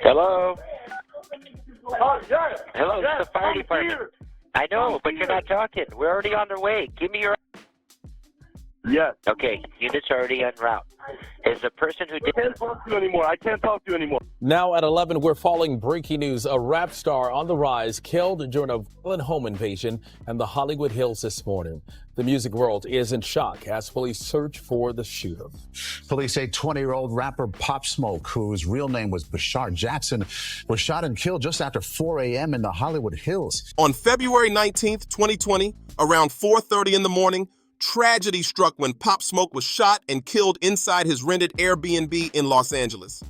Hello? Yes. Hello, Yes, it's the fire I'm department. here. I know, I'm but you're here. not talking. We're already on their way. Give me your... Yes. Okay, units are already en route. Is the person who I did... can't talk to you anymore. I can't talk to you anymore. Now at 11, we're following breaking news. A rap star on the rise killed during a violent home invasion in the Hollywood Hills this morning. The music world is in shock as police search for the shooter. Police say 20-year-old rapper Pop Smoke, whose real name was Bashar Jackson, was shot and killed just after 4 a.m. in the Hollywood Hills. On February 19th, 2020, around 4:30 in the morning, tragedy struck when Pop Smoke was shot and killed inside his rented Airbnb in Los Angeles.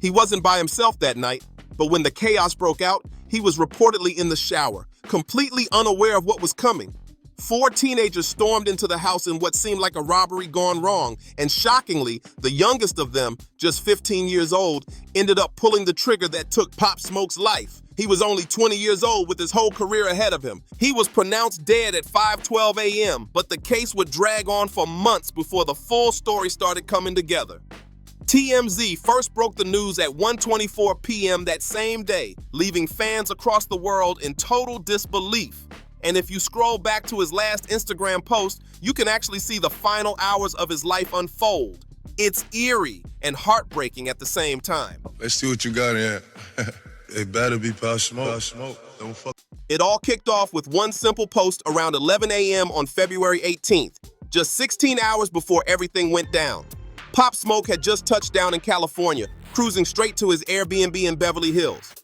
He wasn't by himself that night, but when the chaos broke out, he was reportedly in the shower, completely unaware of what was coming. 4 teenagers stormed into the house in what seemed like a robbery gone wrong, and shockingly, the youngest of them, just 15 years old, ended up pulling the trigger that took Pop Smoke's life. He was only 20 years old with his whole career ahead of him. He was pronounced dead at 5:12 a.m., but the case would drag on for months before the full story started coming together. TMZ first broke the news at 1:24 p.m. that same day, leaving fans across the world in total disbelief. And if you scroll back to his last Instagram post, you can actually see the final hours of his life unfold. It's eerie and heartbreaking at the same time. Let's see what you got in here. It better be Pop Smoke. Don't fuck. It all kicked off with one simple post around 11 a.m. on February 18th, just 16 hours before everything went down. Pop Smoke had just touched down in California, cruising straight to his Airbnb in Beverly Hills.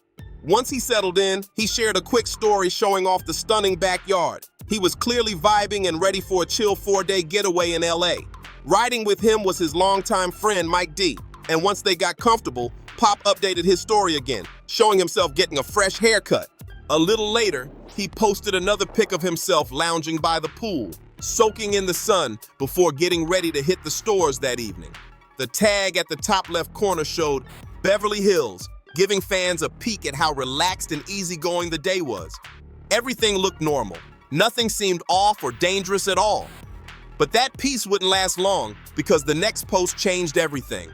Once he settled in, he shared a quick story showing off the stunning backyard. He was clearly vibing and ready for a chill 4-day getaway in LA. Riding with him was his longtime friend Mike D, and once they got comfortable, Pop updated his story again, showing himself getting a fresh haircut. A little later, he posted another pic of himself lounging by the pool, soaking in the sun before getting ready to hit the stores that evening. The tag at the top left corner showed Beverly Hills, giving fans a peek at how relaxed and easygoing the day was. Everything looked normal. Nothing seemed off or dangerous at all. But that peace wouldn't last long because the next post changed everything.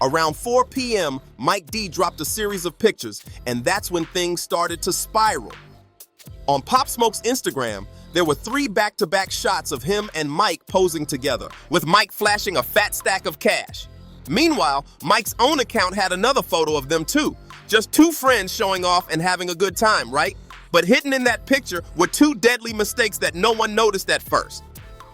Around 4 p.m., Mike D dropped a series of pictures, and that's when things started to spiral. On Pop Smoke's Instagram, there were 3 back-to-back shots of him and Mike posing together, with Mike flashing a fat stack of cash. Meanwhile, Mike's own account had another photo of them too. Just 2 friends showing off and having a good time, right? But hidden in that picture were 2 deadly mistakes that no one noticed at first.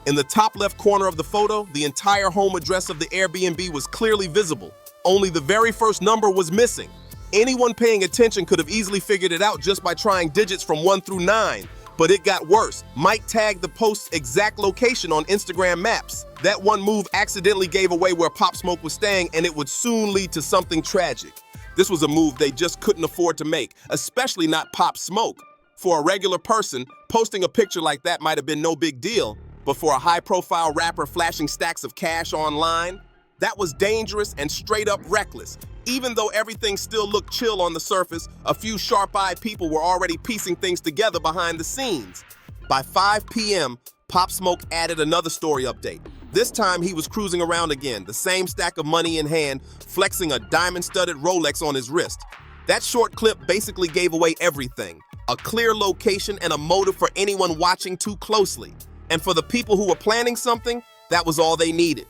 In the top left corner of the photo, the entire home address of the Airbnb was clearly visible. Only the very first number was missing. Anyone paying attention could have easily figured it out just by trying digits from 1 through 9. But it got worse. Mike tagged the post's exact location on Instagram Maps. That one move accidentally gave away where Pop Smoke was staying, and it would soon lead to something tragic. This was a move they just couldn't afford to make, especially not Pop Smoke. For a regular person, posting a picture like that might have been no big deal, but for a high-profile rapper flashing stacks of cash online, that was dangerous and straight-up reckless. Even though everything still looked chill on the surface, a few sharp-eyed people were already piecing things together behind the scenes. By 5 p.m., Pop Smoke added another story update. This time, he was cruising around again, the same stack of money in hand, flexing a diamond-studded Rolex on his wrist. That short clip basically gave away everything, a clear location and a motive for anyone watching too closely. And for the people who were planning something, that was all they needed.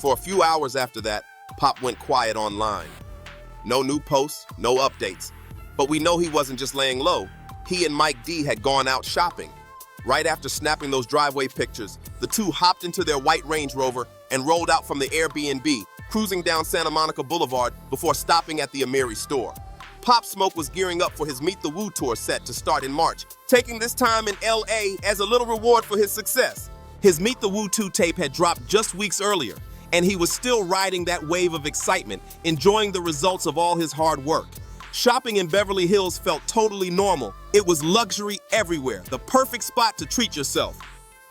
For a few hours after that, Pop went quiet online. No new posts, no updates. But we know he wasn't just laying low. He and Mike D had gone out shopping. Right after snapping those driveway pictures, the two hopped into their white Range Rover and rolled out from the Airbnb, cruising down Santa Monica Boulevard before stopping at the Amiri store. Pop Smoke was gearing up for his Meet the Woo tour set to start in March, taking this time in LA as a little reward for his success. His Meet the Woo 2 tape had dropped just weeks earlier, and he was still riding that wave of excitement, enjoying the results of all his hard work. Shopping in Beverly Hills felt totally normal. It was luxury everywhere, the perfect spot to treat yourself.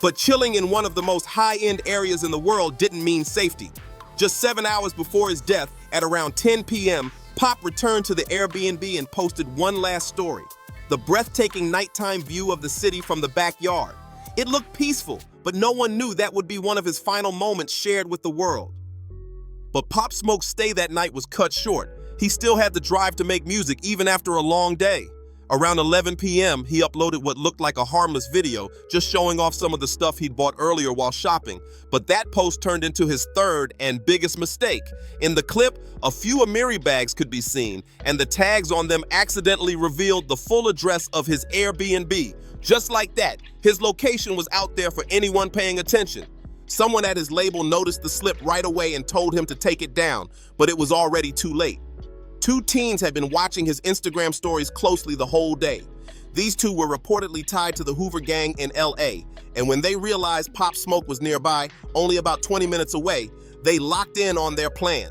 But chilling in one of the most high-end areas in the world didn't mean safety. Just 7 hours before his death, at around 10 p.m., Pop returned to the Airbnb and posted one last story: the breathtaking nighttime view of the city from the backyard. It looked peaceful, but no one knew that would be one of his final moments shared with the world. But Pop Smoke's stay that night was cut short. He still had the drive to make music even after a long day. Around 11 p.m., he uploaded what looked like a harmless video, just showing off some of the stuff he'd bought earlier while shopping. But that post turned into his third and biggest mistake. In the clip, a few Amiri bags could be seen, and the tags on them accidentally revealed the full address of his Airbnb. Just like that, his location was out there for anyone paying attention. Someone at his label noticed the slip right away and told him to take it down, but it was already too late. Two teens had been watching his Instagram stories closely the whole day. These two were reportedly tied to the Hoover Gang in LA, and when they realized Pop Smoke was nearby, only about 20 minutes away, they locked in on their plan.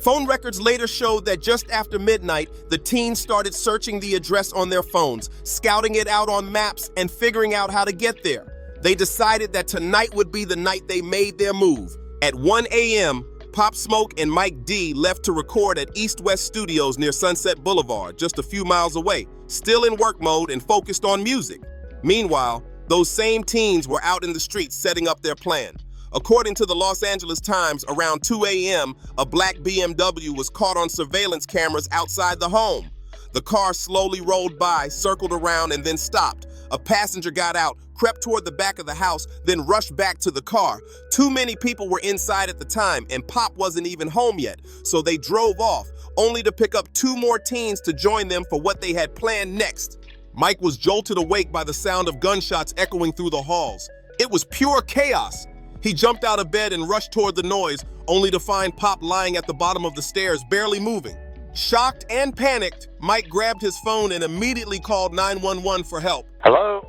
Phone records later showed that just after midnight, the teens started searching the address on their phones, scouting it out on maps, and figuring out how to get there. They decided that tonight would be the night they made their move. At 1 a.m., Pop Smoke and Mike D left to record at East West Studios near Sunset Boulevard, just a few miles away, still in work mode and focused on music. Meanwhile, those same teens were out in the streets setting up their plan. According to the Los Angeles Times, around 2 a.m., a black BMW was caught on surveillance cameras outside the home. The car slowly rolled by, circled around, and then stopped. A passenger got out, crept toward the back of the house, then rushed back to the car. Too many people were inside at the time, and Pop wasn't even home yet, so they drove off, only to pick up two more teens to join them for what they had planned next. Mike was jolted awake by the sound of gunshots echoing through the halls. It was pure chaos. He jumped out of bed and rushed toward the noise, only to find Pop lying at the bottom of the stairs, barely moving. Shocked and panicked, Mike grabbed his phone and immediately called 911 for help. Hello?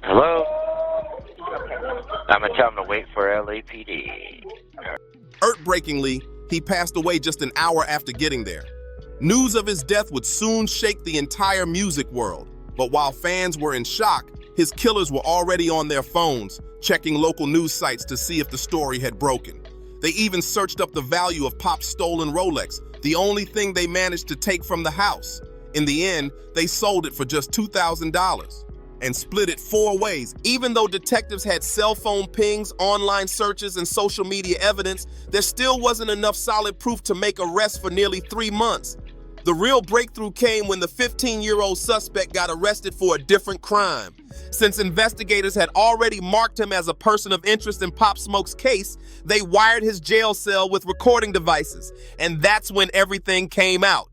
Hello? I'm gonna tell him to wait for LAPD. Heartbreakingly, he passed away just an hour after getting there. News of his death would soon shake the entire music world. But while fans were in shock, his killers were already on their phones, checking local news sites to see if the story had broken. They even searched up the value of Pop's stolen Rolex, the only thing they managed to take from the house. In the end, they sold it for just $2,000 and split it 4 ways. Even though detectives had cell phone pings, online searches, and social media evidence, there still wasn't enough solid proof to make arrests for nearly 3 months. The real breakthrough came when the 15-year-old suspect got arrested for a different crime. Since investigators had already marked him as a person of interest in Pop Smoke's case, they wired his jail cell with recording devices, and that's when everything came out.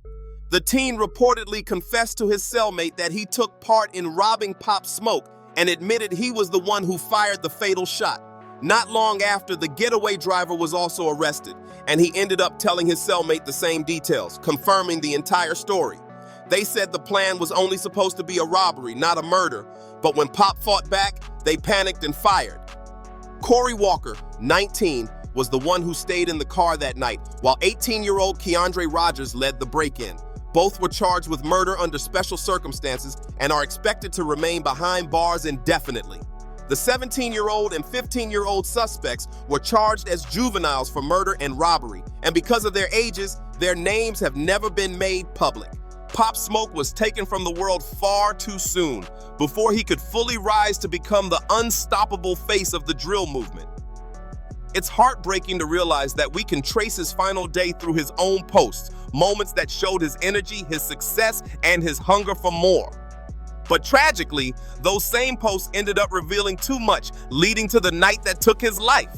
The teen reportedly confessed to his cellmate that he took part in robbing Pop Smoke and admitted he was the one who fired the fatal shot. Not long after, the getaway driver was also arrested, and he ended up telling his cellmate the same details, confirming the entire story. They said the plan was only supposed to be a robbery, not a murder, but when Pop fought back, they panicked and fired. Corey Walker, 19, was the one who stayed in the car that night, while 18-year-old Keandre Rogers led the break-in. Both were charged with murder under special circumstances and are expected to remain behind bars indefinitely. The 17-year-old and 15-year-old suspects were charged as juveniles for murder and robbery, and because of their ages, their names have never been made public. Pop Smoke was taken from the world far too soon, before he could fully rise to become the unstoppable face of the drill movement. It's heartbreaking to realize that we can trace his final day through his own posts, moments that showed his energy, his success, and his hunger for more. But tragically, those same posts ended up revealing too much, leading to the night that took his life.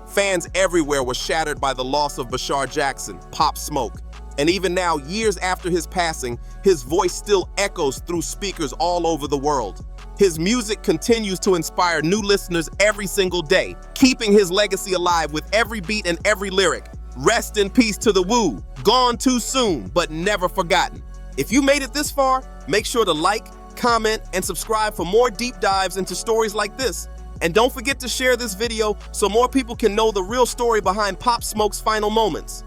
Fans everywhere were shattered by the loss of Bashar Jackson, Pop Smoke. And even now, years after his passing, his voice still echoes through speakers all over the world. His music continues to inspire new listeners every single day, keeping his legacy alive with every beat and every lyric. Rest in peace to the Woo, gone too soon, but never forgotten. If you made it this far, make sure to like, comment, and subscribe for more deep dives into stories like this. And don't forget to share this video so more people can know the real story behind Pop Smoke's final moments.